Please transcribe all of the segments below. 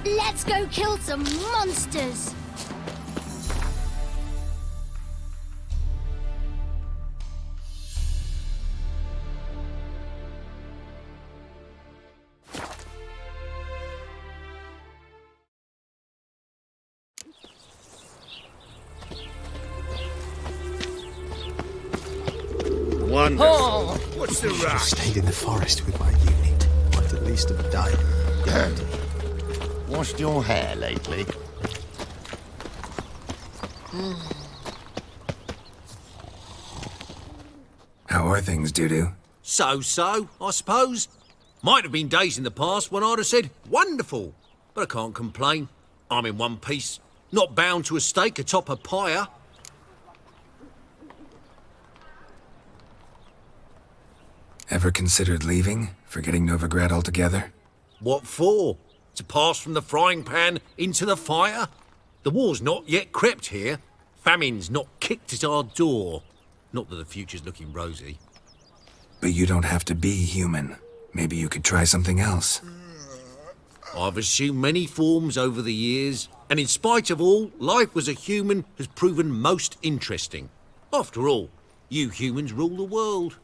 Let's go kill some monsters! Wonderful. Oh. What's the I rush? stayed in the forest with my unit. Might at least have died. Washed your hair lately? How are things, Dudu? So, I suppose. Might have been days in the past when I'd have said, wonderful. But I can't complain. I'm in one piece. Not bound to a stake atop a pyre. Ever considered leaving? Forgetting Novigrad altogether? What for? To pass from the frying pan into the fire? The war's not yet crept here. Famine's not kicked at our door. Not that the future's looking rosy. But you don't have to be human. Maybe you could try something else. I've assumed many forms over the years, and in spite of all, life as a human has proven most interesting. After all, you humans rule the world.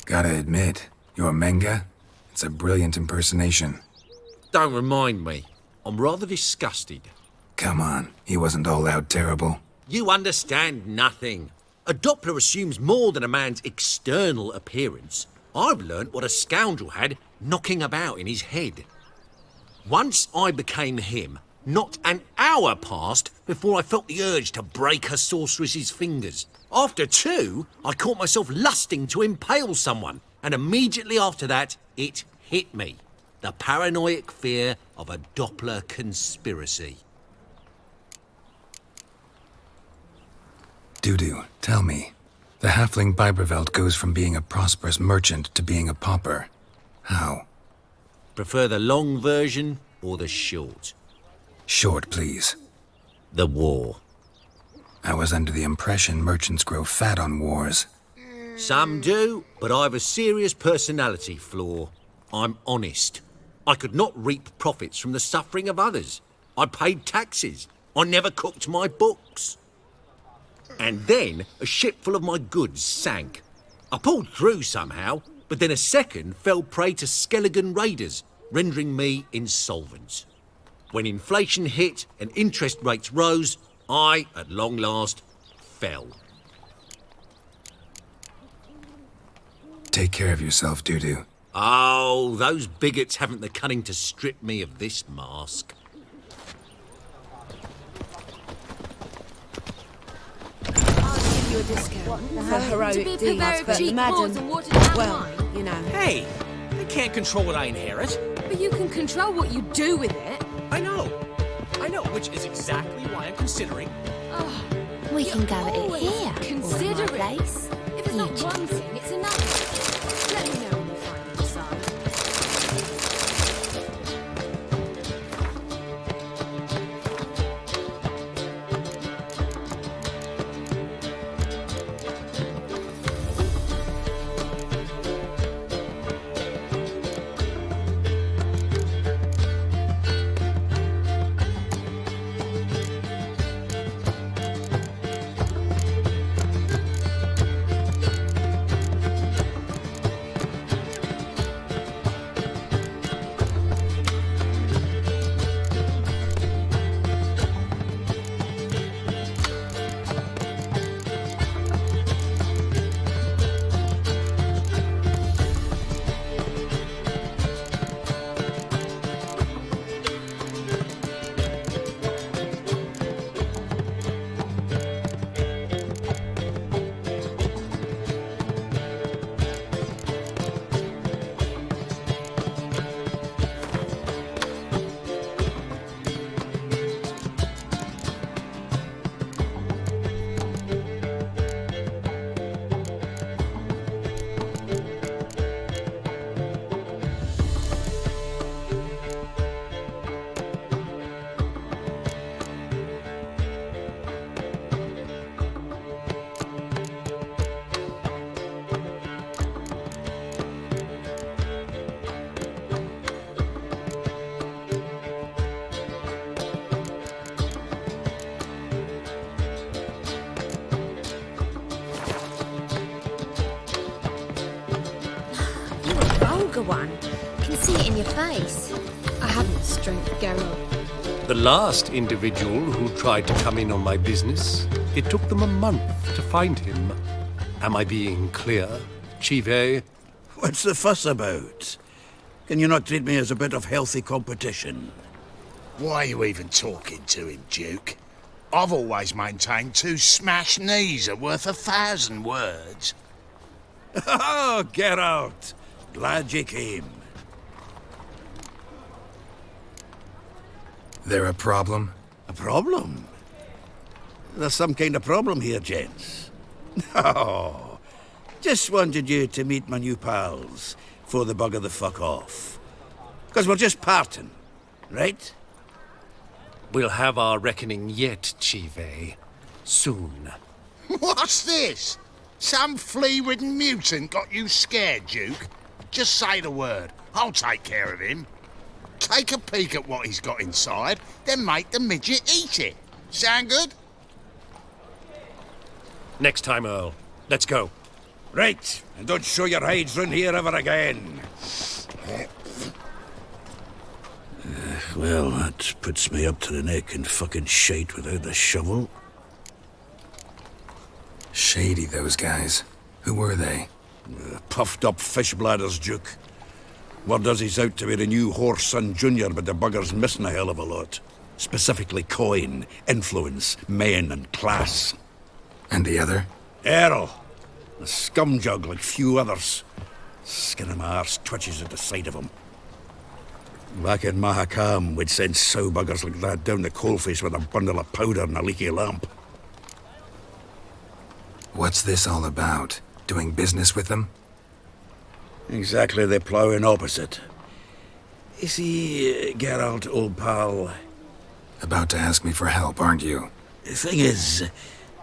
Gotta admit, your Menga? It's a brilliant impersonation. Don't remind me. I'm rather disgusted. Come on, he wasn't all out terrible. You understand nothing. A Doppler assumes more than a man's external appearance. I've learnt what a scoundrel had knocking about in his head. Once I became him, not an hour passed before I felt the urge to break a sorceress's fingers. After two, I caught myself lusting to impale someone, and immediately after that, it hit me. The paranoid fear of a Doppler conspiracy. Dudu, tell me. The halfling Biberveld goes from being a prosperous merchant to being a pauper. How? Prefer the long version or the short? Short, please. The war. I was under the impression merchants grow fat on wars. Some do, but I've a serious personality flaw. I'm honest. I could not reap profits from the suffering of others. I paid taxes. I never cooked my books. And then a ship full of my goods sank. I pulled through somehow, but then a second fell prey to Skelligan raiders, rendering me insolvent. When inflation hit and interest rates rose, I, at long last, fell. Take care of yourself, Dudu. Oh, those bigots haven't the cunning to strip me of this mask. You a discount for heroic To be deeds, very but cheap madam, pawns and watered down well, wine. you know. Hey, I can't control what I inherit. But you can control what you do with it. I know, which is exactly why I'm considering. We can go at it always here, consider or in my it. place. If it's not one thing, it's another. Let me know when you finally decide. longer one. Can see it in your face. I haven't the strength, Geralt. The last individual who tried to come in on my business, it took them a month to find him. Am I being clear, Chive? What's the fuss about? Can you not treat me as a bit of healthy competition? Why are you even talking to him, Duke? I've always maintained 2 smashed knees are worth 1,000 words. Oh, Geralt! Glad you came. There a problem? A problem? There's some kind of problem here, gents. Oh, just wanted you to meet my new pals before they bugger the fuck off. Because we're just parting, right? We'll have our reckoning yet, Chive. Soon. What's this? Some flea-ridden mutant got you scared, Duke? Just say the word. I'll take care of him. Take a peek at what he's got inside, then make the midget eat it. Sound good? Next time, Earl. Let's go. Right, and don't show your hides round here ever again. Well, that puts me up to the neck in fucking shite without the shovel. Shady, those guys. Who were they? Puffed up fish bladders, Duke. Word does he's out to be the new Whoreson Junior, but the bugger's missing a hell of a lot. Specifically coin, influence, men, and class. And the other? Earl. A scumjug like few others. Skin of my arse twitches at the sight of him. Back in Mahakam, we'd send sow buggers like that down the coalface with a bundle of powder and a leaky lamp. What's this all about? Doing business with them? Exactly the ploughing opposite. You see, Geralt, old pal, About to ask me for help, aren't you? the thing is,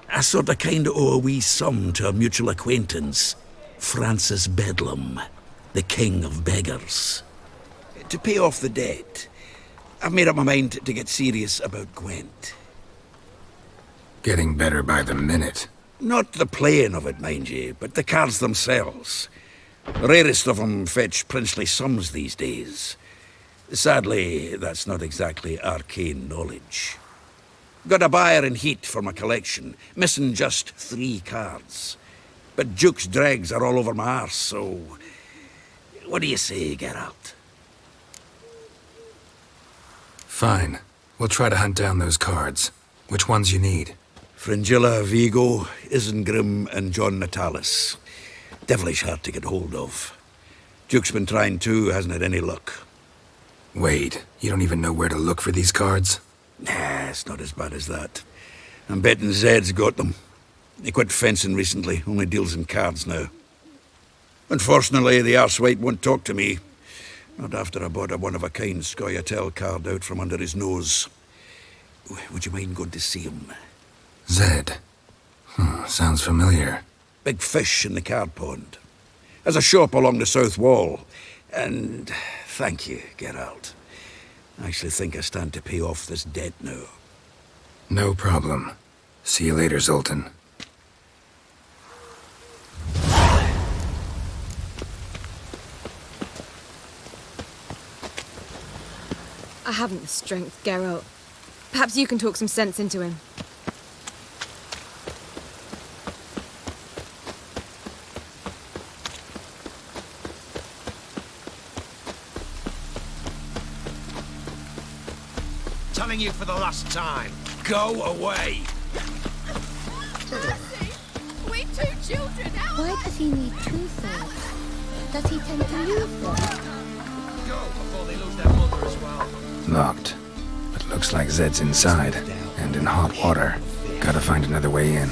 I sort of kind of owe a wee sum to a mutual acquaintance, Francis Bedlam, the king of beggars. To pay off the debt, I've made up my mind to get serious about Gwent. Getting better by the minute. Not the playing of it, mind ye, but the cards themselves. The rarest of them fetch princely sums these days. Sadly, that's not exactly arcane knowledge. Got a buyer in heat for my collection, missing just 3 cards. But Duke's dregs are all over my arse, so... What do you say, Geralt? Fine. We'll try to hunt down those cards. Which ones you need? Fringilla, Vigo, Isengrim, and John Natalis. Devilish hard to get hold of. Duke's been trying too, hasn't had any luck. Wait, you don't even know where to look for these cards? Nah, it's not as bad as that. I'm betting Zed's got them. He quit fencing recently, only deals in cards now. Unfortunately, the arsewite won't talk to me. Not after I bought a one-of-a-kind Scoia'tael card out from under his nose. Would you mind going to see him? Zed. Sounds familiar. Big fish in the card pond. Has a shop along the south wall. And thank you, Geralt. I actually think I stand to pay off this debt now. No problem. See you later, Zoltan. I haven't the strength, Geralt. Perhaps you can talk some sense into him. Telling you for the last time, go away. Mercy! We 2 children, how Why does he need 2 swords? Does he tend to lose them? Go before they lose their mother as well. Locked. But looks like Zed's inside. And in hot water. Gotta find another way in.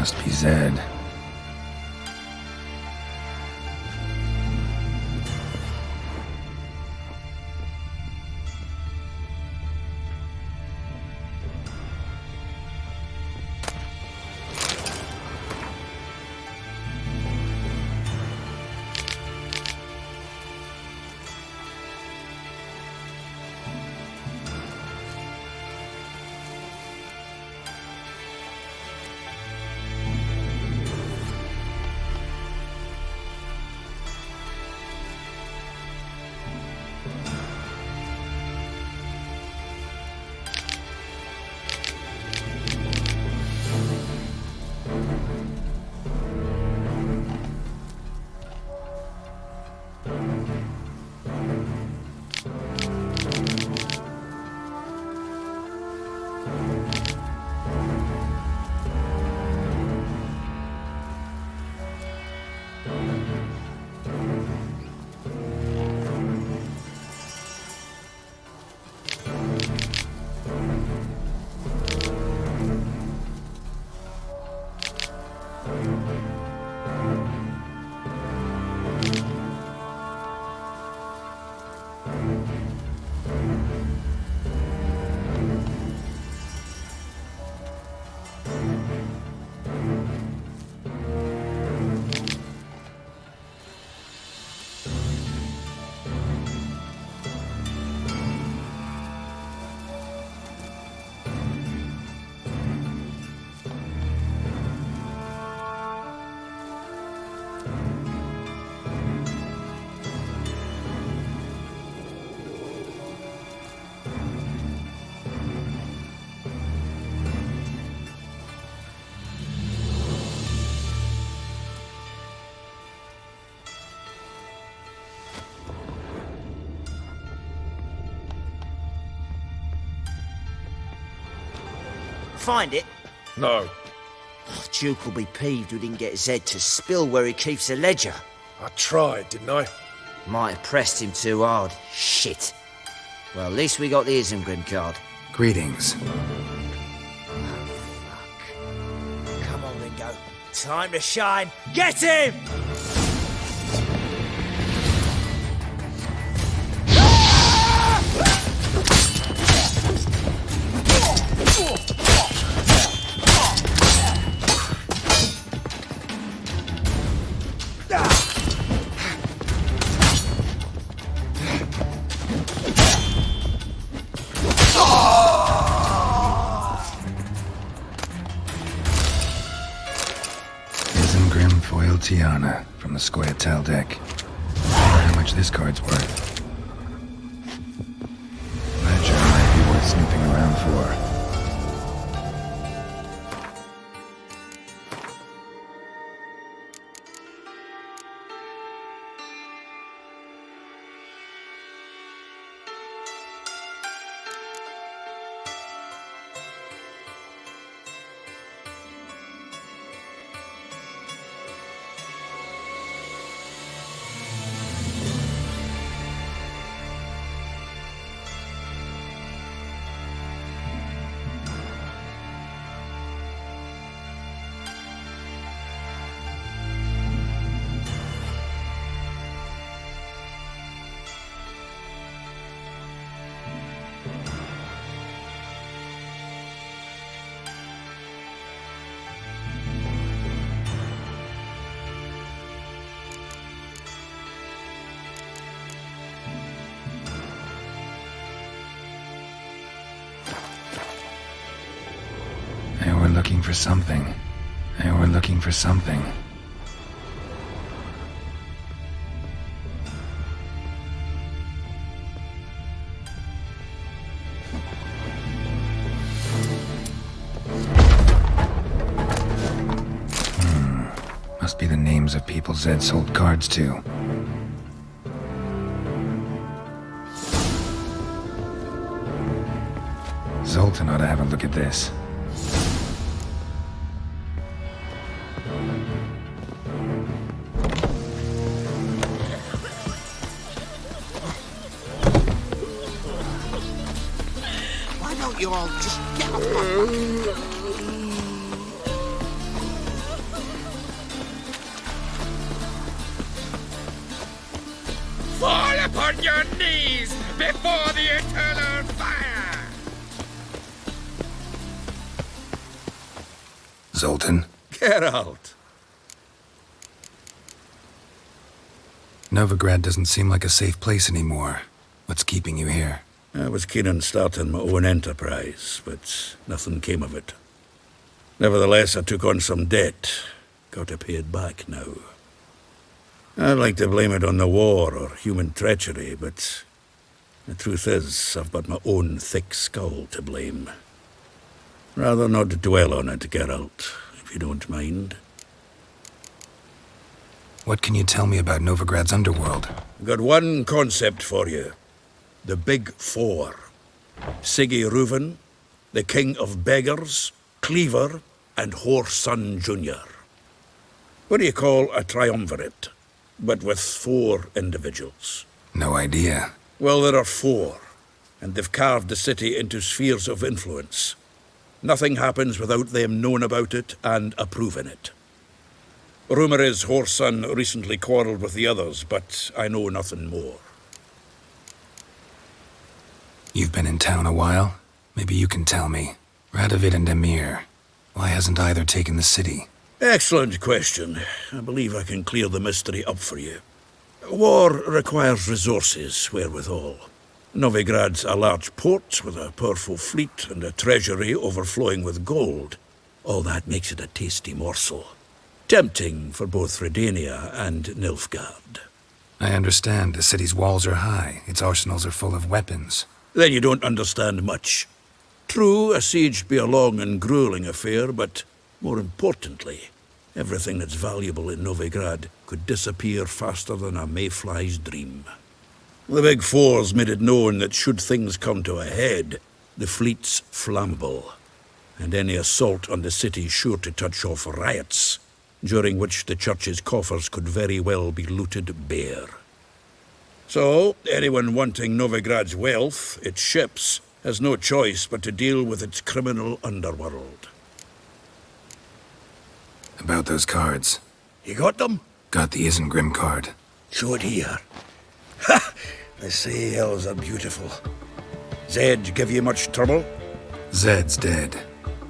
Must be Zed. Find it? No. Duke will be peeved we didn't get Zed to spill where he keeps the ledger. I tried, didn't I? Might have pressed him too hard. Shit. Well, at least we got the Isengrim card. Greetings. Come on, Ringo. Time to shine. Get him! Isengrim foil Tiana from the Scoia'tael deck. I wonder how much this card's worth. Ledger might be worth snooping around for. They were looking for something. They were looking for something. Must be the names of people Zed sold cards to. Zoltan ought to have a look at this. Why don't you all just get off my... On your knees before the eternal fire! Zoltan? Geralt! Novigrad doesn't seem like a safe place anymore. What's keeping you here? I was keen on starting my own enterprise, but nothing came of it. Nevertheless, I took on some debt. Got to pay it back now. I'd like to blame it on the war or human treachery, but the truth is, I've got my own thick skull to blame. Rather not dwell on it, Geralt, if you don't mind. What can you tell me about Novigrad's underworld? Got one concept for you. The Big Four. Siggy Reuven, the King of Beggars, Cleaver, and Whoreson Jr. What do you call a triumvirate, but with 4 individuals? No idea. Well, there are 4, and they've carved the city into spheres of influence. Nothing happens without them knowing about it and approving it. Rumour is Whoreson recently quarrelled with the others, but I know nothing more. You've been in town a while? Maybe you can tell me. Radovid and Emir. Why hasn't either taken the city? Excellent question. I believe I can clear the mystery up for you. War requires resources wherewithal. Novigrad's a large port with a powerful fleet and a treasury overflowing with gold. All that makes it a tasty morsel. Tempting for both Redania and Nilfgaard. I understand. The city's walls are high. Its arsenals are full of weapons. Then you don't understand much. True, a siege be a long and grueling affair, but more importantly, everything that's valuable in Novigrad could disappear faster than a mayfly's dream. The Big Four's made it known that should things come to a head, the fleet's flammable, and any assault on the city's sure to touch off riots, during which the church's coffers could very well be looted bare. So, anyone wanting Novigrad's wealth, its ships, has no choice but to deal with its criminal underworld. About those cards. You got them? Got the Isengrim card. Show it here. Ha! They say elves are beautiful. Zed give you much trouble? Zed's dead.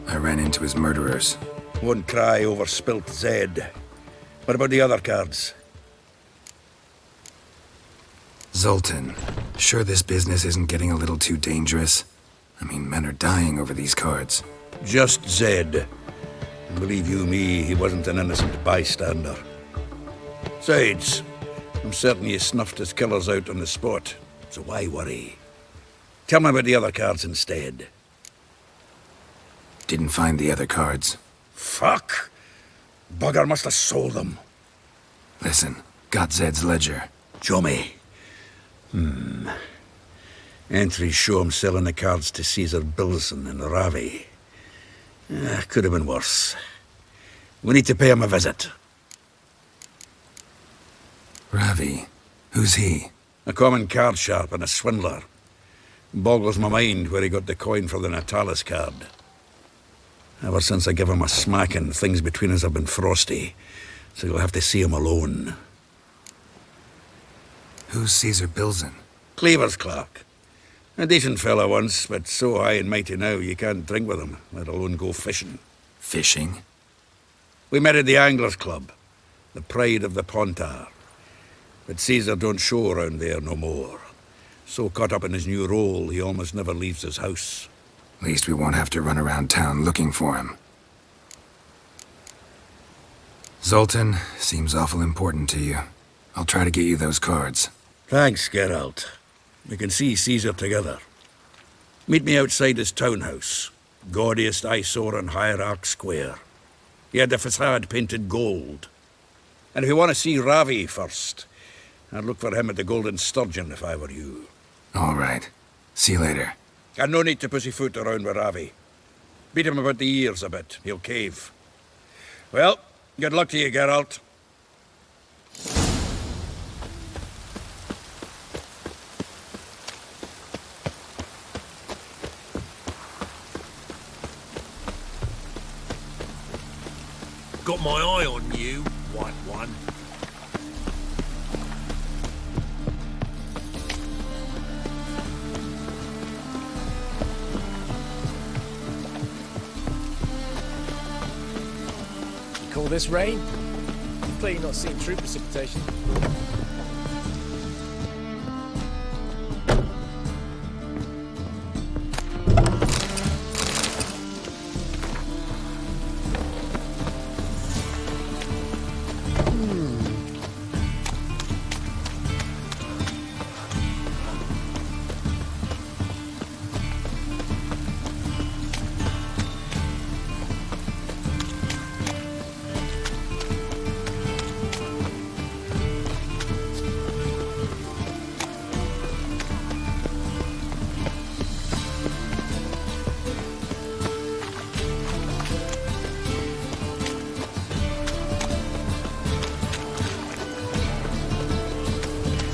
I ran into his murderers. Won't cry over spilt Zed. What about the other cards? Zoltan, sure this business isn't getting a little too dangerous? I mean, men are dying over these cards. Just Zed. Believe you me, he wasn't an innocent bystander. Besides, I'm certain he snuffed his killers out on the spot, so why worry? Tell me about the other cards instead. Didn't find the other cards. Fuck! Bugger must have sold them. Listen, got Zed's ledger. Show me. Entries show him selling the cards to Caesar Bilson and Ravi. Could have been worse. We need to pay him a visit. Ravi? Who's he? A common card sharp and a swindler. Boggles my mind where he got the coin for the Natalis card. Ever since I gave him a smacking, things between us have been frosty, so you'll have to see him alone. Who's Caesar Bilson? Cleaver's clerk. A decent fellow once, but so high and mighty now you can't drink with him, let alone go fishing. Fishing? We met at the Anglers Club, the pride of the Pontar. But Caesar don't show around there no more. So caught up in his new role, he almost never leaves his house. At least we won't have to run around town looking for him. Zoltan, seems awful important to you. I'll try to get you those cards. Thanks, Geralt. We can see Caesar together. Meet me outside his townhouse. Gaudiest eyesore on Hierarch Square. He had the facade painted gold. And if you want to see Ravi first, I'd look for him at the Golden Sturgeon if I were you. All right. See you later. And no need to pussyfoot around with Ravi. Beat him about the ears a bit. He'll cave. Well, good luck to you, Geralt. Got my eye on you, white one. Call this rain? Clearly not seen true precipitation.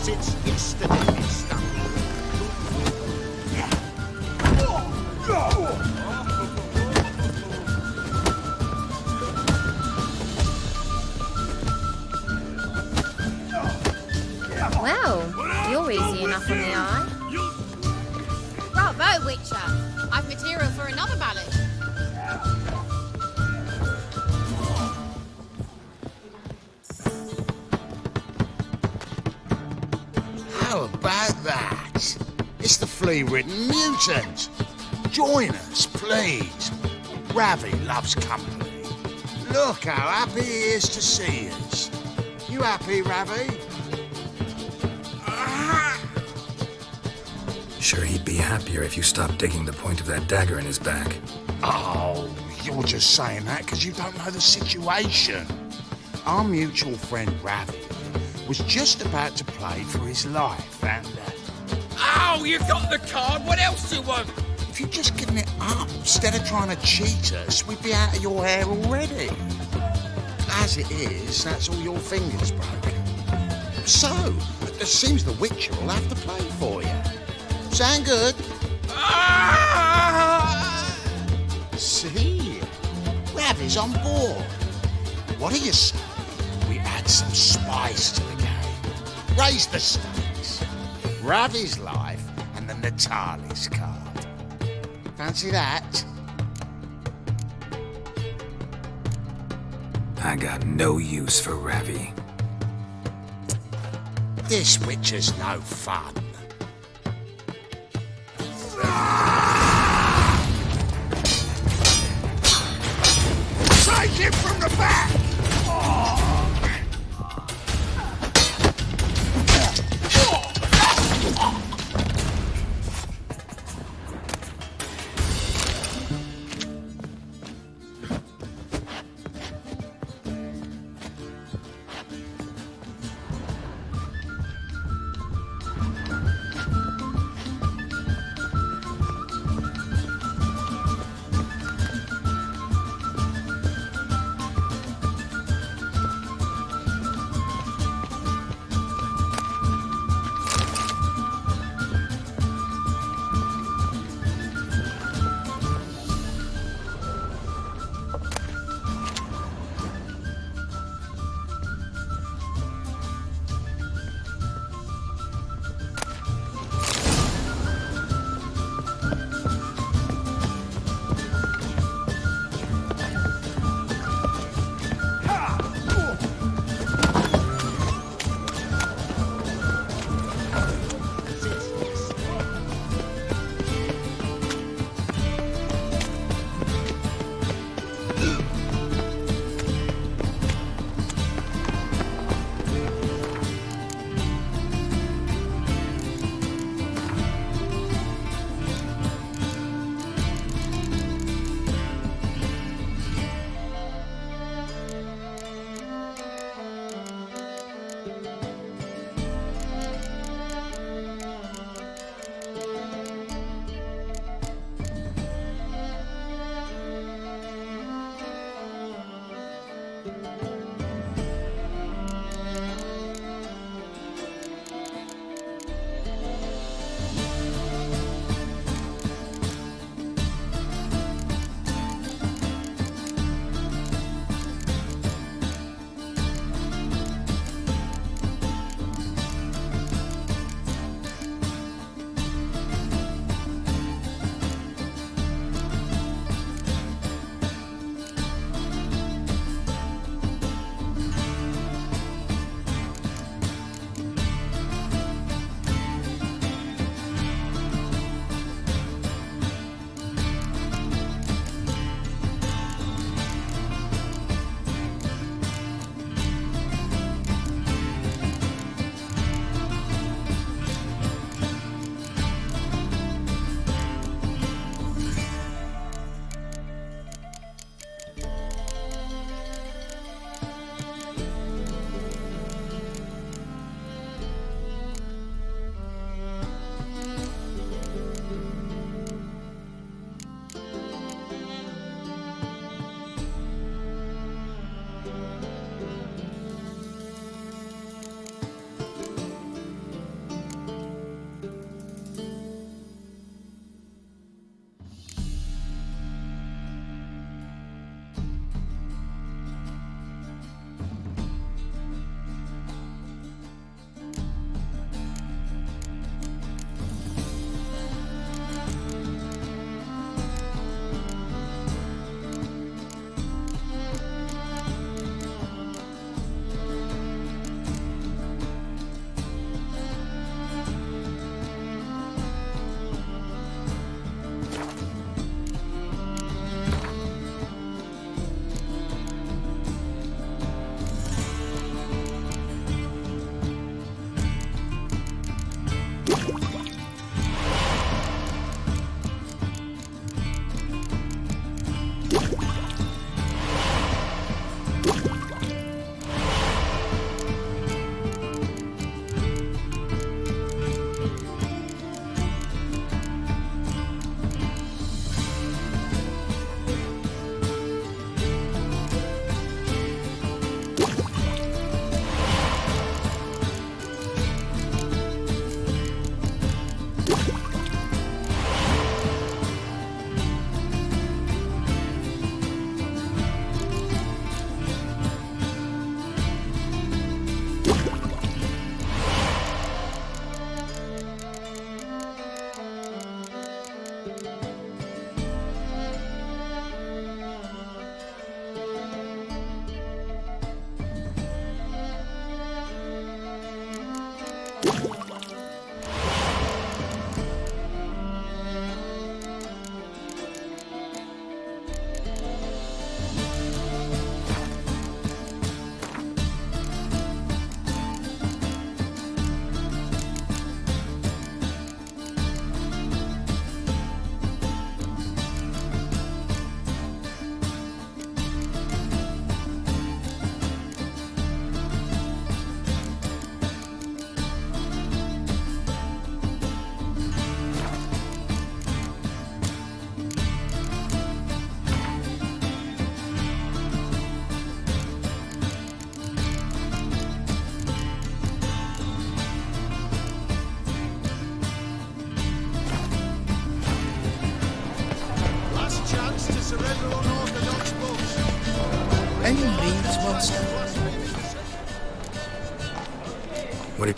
Since yesterday, it's done. Well, you're easy enough on the eye. Bravo, Witcher! I've material for another ballad. How about that? It's the flea-ridden mutant. Join us, please. Ravi loves company. Look how happy he is to see us. You happy, Ravi? Sure, he'd be happier if you stopped digging the point of that dagger in his back. Oh, you're just saying that because you don't know the situation. Our mutual friend Ravi was just about to play for his life and... Oh, you got the card. What else do you want? if you'd just given it up instead of trying to cheat us, we'd be out of your hair already. As it is, that's all your fingers broken. So, it seems the Witcher will have to play for you. Sound good? See? Ravi's on board. What do you say? We add some spice to the game. Raise the stakes. Ravi's life and the Natali's card. Fancy that? I got no use for Ravi. This Witcher's no fun. Take him from the back! Any needs, Master? What do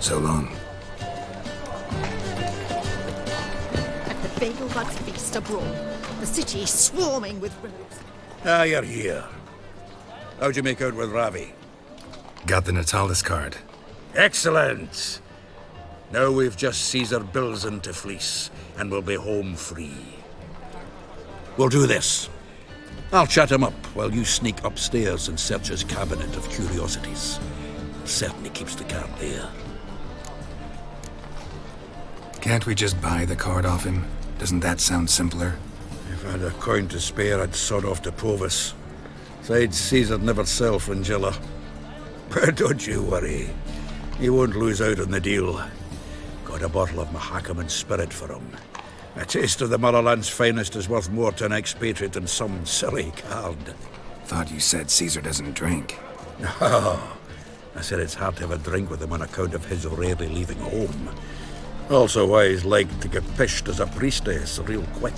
so long? At the Veilbud's feast abroad, the city is swarming with rogues. Ah, you're here. How'd you make out with Ravi? Got the Natalis card. Excellent! Now we've just Caesar Bilzen to fleece, and we'll be home free. We'll do this. I'll chat him up while you sneak upstairs and search his cabinet of curiosities. Certainly keeps the card there. Can't we just buy the card off him? Doesn't that sound simpler? If I had a coin to spare, I'd sod off to Provis. Besides, Caesar'd never sell Fringilla. But don't you worry. He won't lose out on the deal. Got a bottle of Mahakaman spirit for him. A taste of the motherland's finest is worth more to an expatriate than some silly card. Thought you said Caesar doesn't drink. No. I said it's hard to have a drink with him on account of his rarely leaving home. Also why he's like to get pished as a priestess real quick.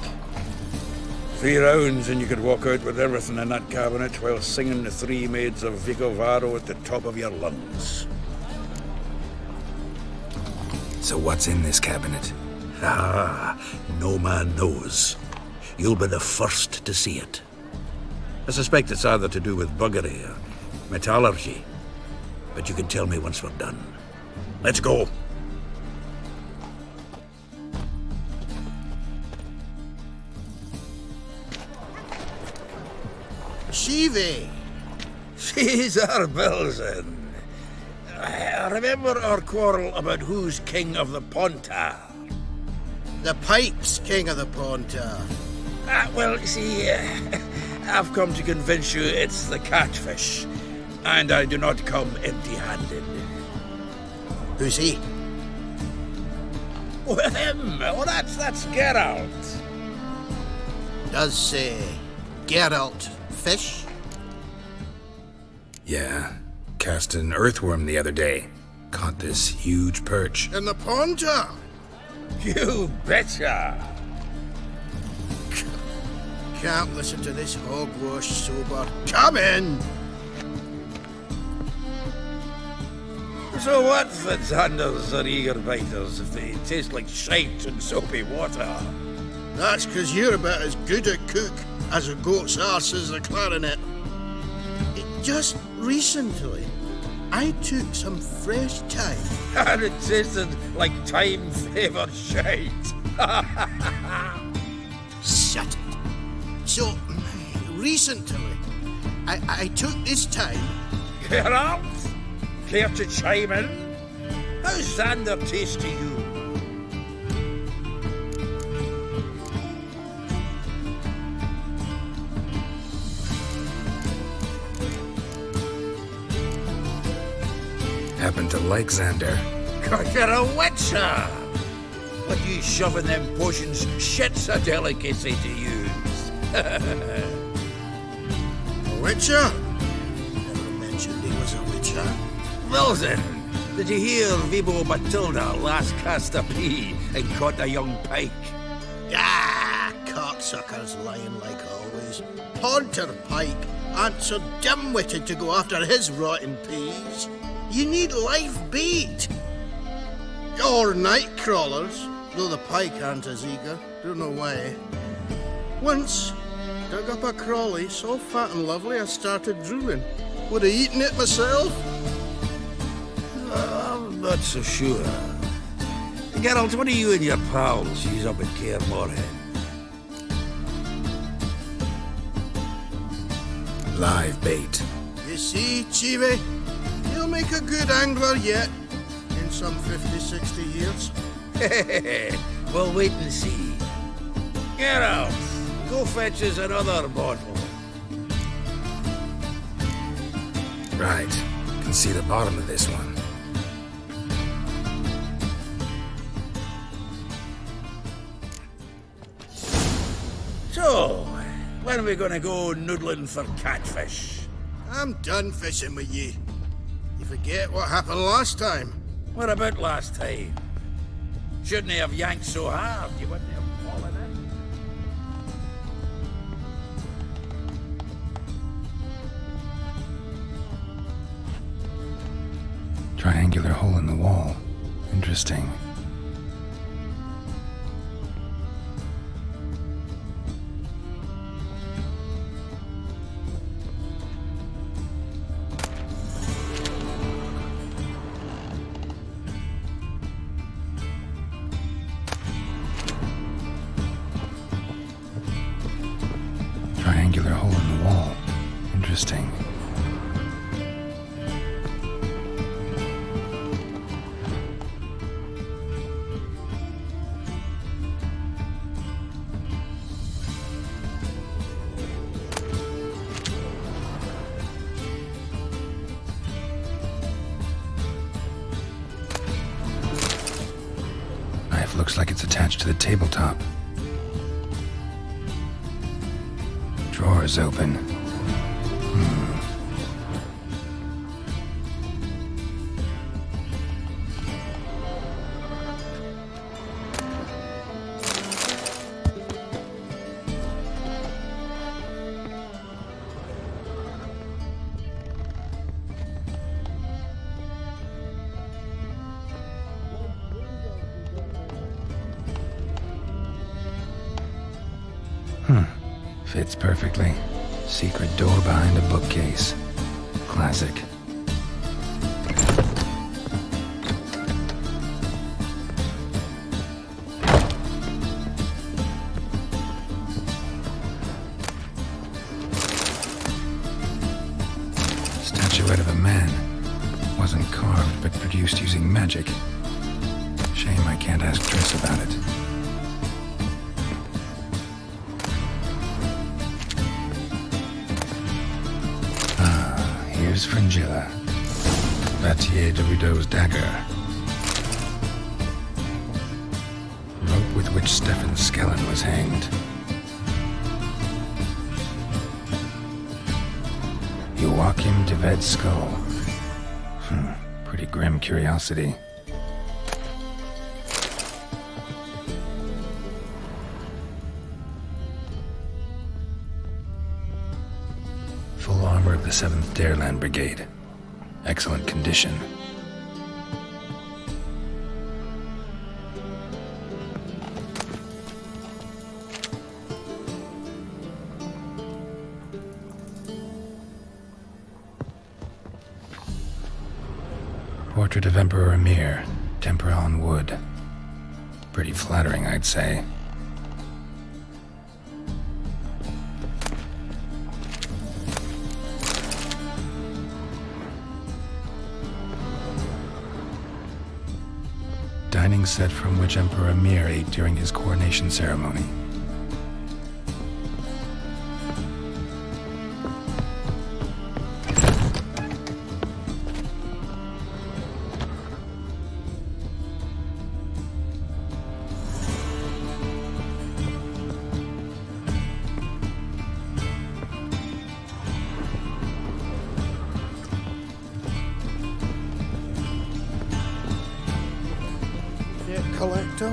3 rounds and you could walk out with everything in that cabinet while singing the 3 maids of Vicovaro at the top of your lungs. So what's in this cabinet? Ah, no man knows. You'll be the first to see it. I suspect it's either to do with buggery or metallurgy. But you can tell me once we're done. Let's go. Shivi! Caesar Bilzen. Remember our quarrel about who's king of the Pontar? The Pipe's king of the Pontar. Well, see, I've come to convince you it's the catfish. And I do not come empty-handed. Who's he? Oh, him! Oh, that's Geralt. Does say Geralt fish? Yeah. Cast an earthworm the other day. Caught this huge perch. In the Pontar? You betcha! Can't listen to this hogwash sober. Come in! So what's the Xanders or eager biters if they taste like shite and soapy water? That's 'cause you're about as good a cook as a goat's arse is a clarinet. Just recently, I took some fresh thyme. And it tasted like time-flavoured shite. Shut it. So, recently, I took this thyme. Geralt, care to chime in? How's Xander taste to you? Happen to like Xander. 'Cause you're a witcher! But you shoving them potions, shit's a delicacy to use. A witcher? Never mentioned he was a witcher. Well then, did you hear Vibo Matilda last cast a pea and caught a young pike? Ah, cocksuckers lying like always. Ponter Pike aren't so dim-witted to go after his rotten peas. You need live bait. Or night crawlers, though the pike aren't as eager. Don't know why. Once, dug up a crawly so fat and lovely I started drooling. Would have eaten it myself. I'm not so sure. Geralt, what do you and your pals use up at Caer Morhen? Live bait. You see, Chibi? You'll make a good angler yet. In some 50, 60 years. We'll wait and see. Geralt, go fetch us another bottle. Right. Can see the bottom of this one. So, when are we gonna go noodling for catfish? I'm done fishing with you. You forget what happened last time. What about last time? Shouldn't he have yanked so hard you wouldn't have fallen in? Triangular hole in the wall. Interesting. Triangular hole in the wall. Interesting. Knife looks like it's attached to the tabletop. Drawer is open. Fits perfectly. Secret door behind a bookcase. Classic. Statuette of a man. Wasn't carved, but produced using magic. Shame I can't ask Triss about it. Here's Fringilla. Batier de Rideau's dagger. Rope with which Stefan Skellen was hanged. Joachim de Ved's skull. Pretty grim curiosity. Full armor of the 7th Dareland Brigade. Excellent condition. Portrait of Emperor Emir, tempera on wood. Pretty flattering, I'd say. Dining set from which Emperor Emir ate during his coronation ceremony. Collector?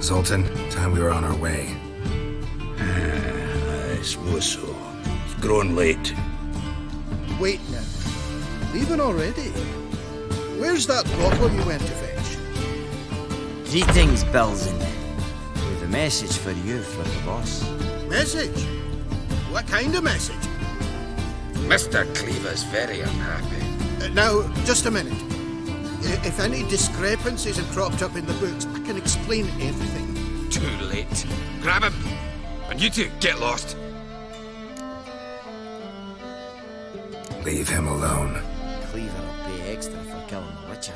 Zoltan, time we were on our way. I suppose so. It's growing late. Wait now. Leaving already? Where's that bottle you went to fetch? Greetings, Belzen. We've a message for you from the boss. Message? What kind of message? Mr. Cleaver's very unhappy. Now, just a minute. If any discrepancies have cropped up in the books, I can explain everything. Too late. Grab him. And you two, get lost. Leave him alone. Cleaver will pay extra for killing the Witcher.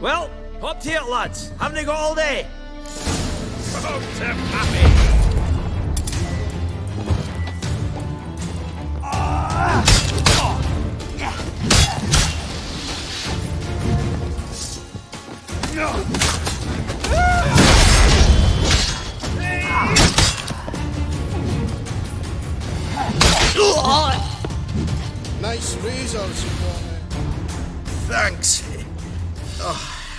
Well, hop to it, lads. Haven't they got all day? Oh, to happy. Nice razors, Thanks. Oh,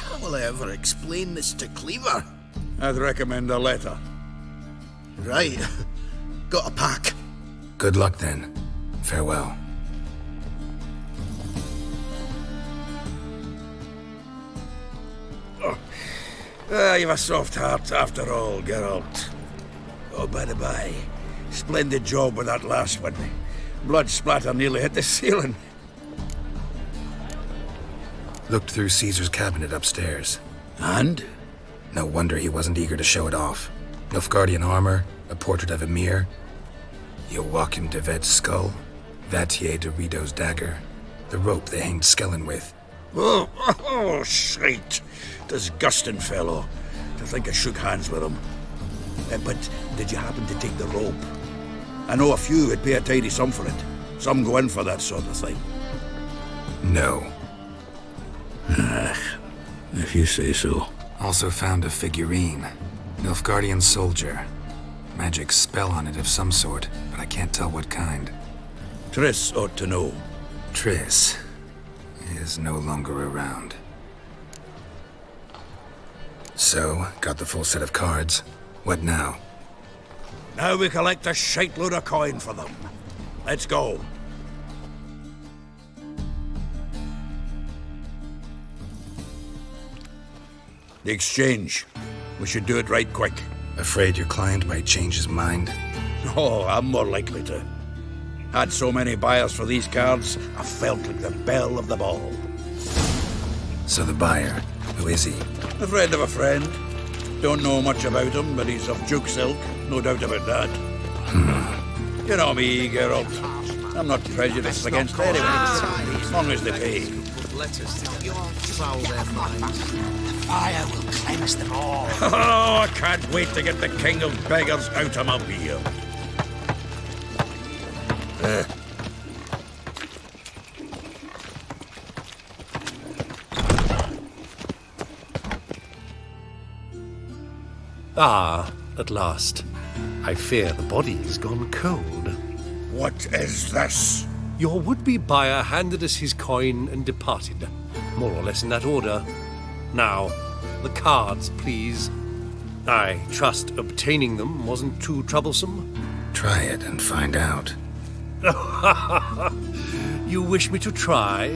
how will I ever explain this to Cleaver? I'd recommend a letter. Right. Got a pack. Good luck then. Farewell. You've a soft heart after all, Geralt. Oh, by the by, splendid job with that last one. Blood splatter nearly hit the ceiling. Looked through Caesar's cabinet upstairs. And? No wonder he wasn't eager to show it off. Nilfgaardian armor, a portrait of Emir, Joachim de Vet's skull, Vatier de Rideau's dagger, the rope they hanged Skellen with. Oh, shite. Disgusting fellow. To think I shook hands with him. But did you happen to take the rope? I know a few would pay a tidy sum for it. Some go in for that sort of thing. No. If you say so. Also found a figurine. Nilfgaardian soldier. Magic spell on it of some sort, but I can't tell what kind. Triss ought to know. Triss is no longer around. So, got the full set of cards. What now? Now we collect a shite-load of coin for them. Let's go. The exchange. We should do it right quick. Afraid your client might change his mind? Oh, I'm more likely to. Had so many buyers for these cards, I felt like the belle of the ball. So the buyer, who is he? A friend of a friend. Don't know much about him, but he's of Duke's ilk, no doubt about that. You know me, Geralt. I'm not prejudiced against anyone, as long as they pay. Fire will cleanse them all. Oh, I can't wait to get the king of beggars out of my beer. Ah, at last. I fear the body's gone cold. What is this? Your would-be buyer handed us his coin and departed, more or less in that order. Now, the cards, please. I trust obtaining them wasn't too troublesome. Try it and find out. You wish me to try?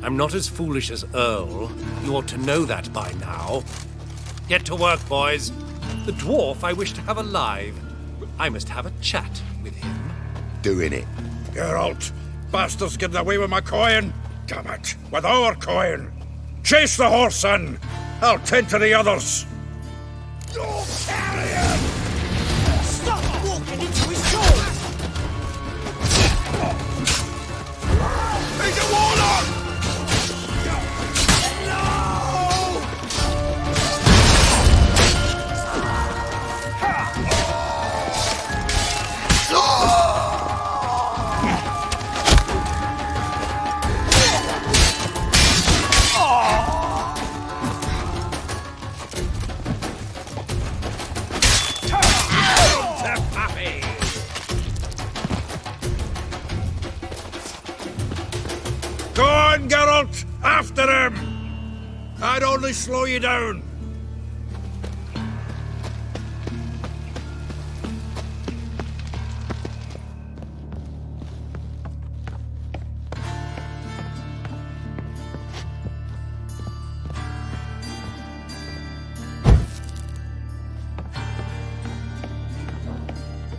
I'm not as foolish as Earl. You ought to know that by now. Get to work, boys. The dwarf I wish to have alive. I must have a chat with him. Doing it. Geralt, bastards getting away with my coin. Damn it! With our coin! Chase the horse in! I'll tend to the others! You carrion! Stop walking into his jaws! He's a warlock! Go on, Geralt! After him! I'd only slow you down.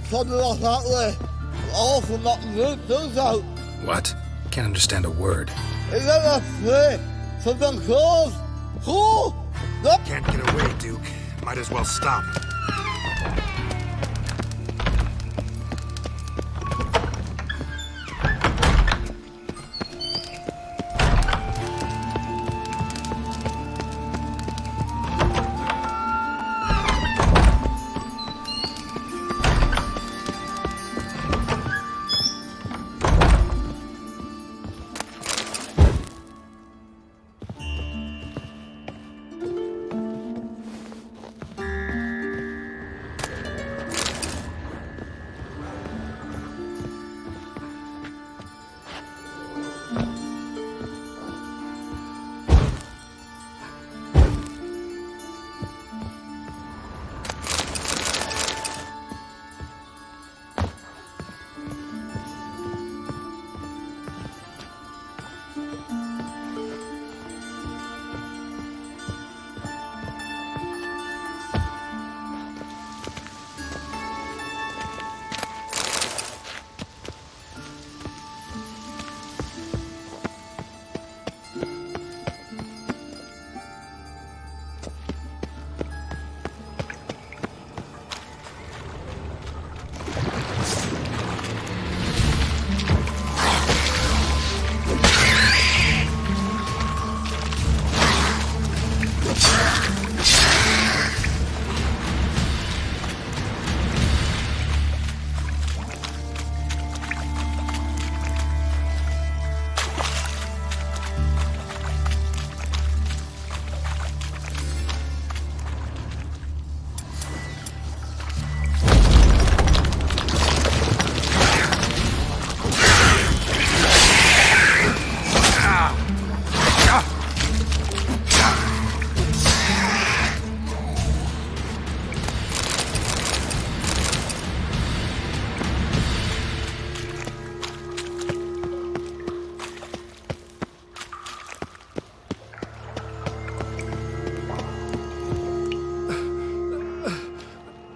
Something like that way. All from that root does out. What? Can't understand a word. Is that a play? Something close. Oh! Can't get away, Duke. Might as well stop.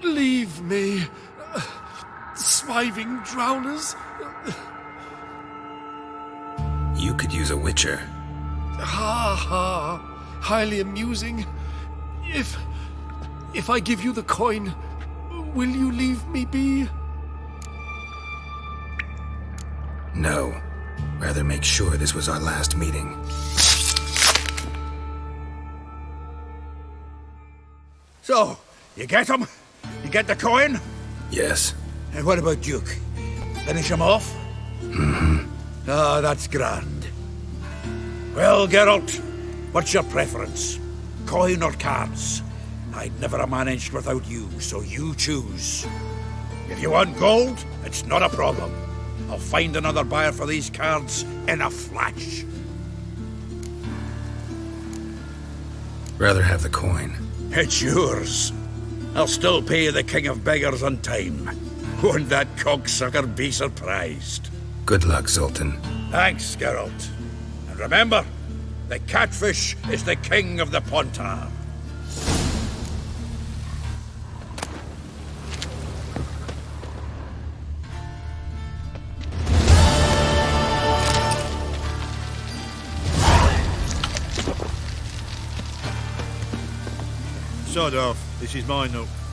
Leave me, swiving drowners. You could use a witcher. Ha ha, highly amusing. If I give you the coin, will you leave me be? No. Rather make sure this was our last meeting. So, you get him? You get the coin? Yes. And what about Duke? Finish him off? Mm-hmm. Ah, that's grand. Well, Geralt, what's your preference? Coin or cards? I'd never have managed without you, so you choose. If you want gold, it's not a problem. I'll find another buyer for these cards in a flash. Rather have the coin. It's yours. I'll still pay the king of beggars on time. Won't that cocksucker be surprised? Good luck, Zoltan. Thanks, Geralt. And remember, the catfish is the king of the Pontar. Sod off. This is my nook.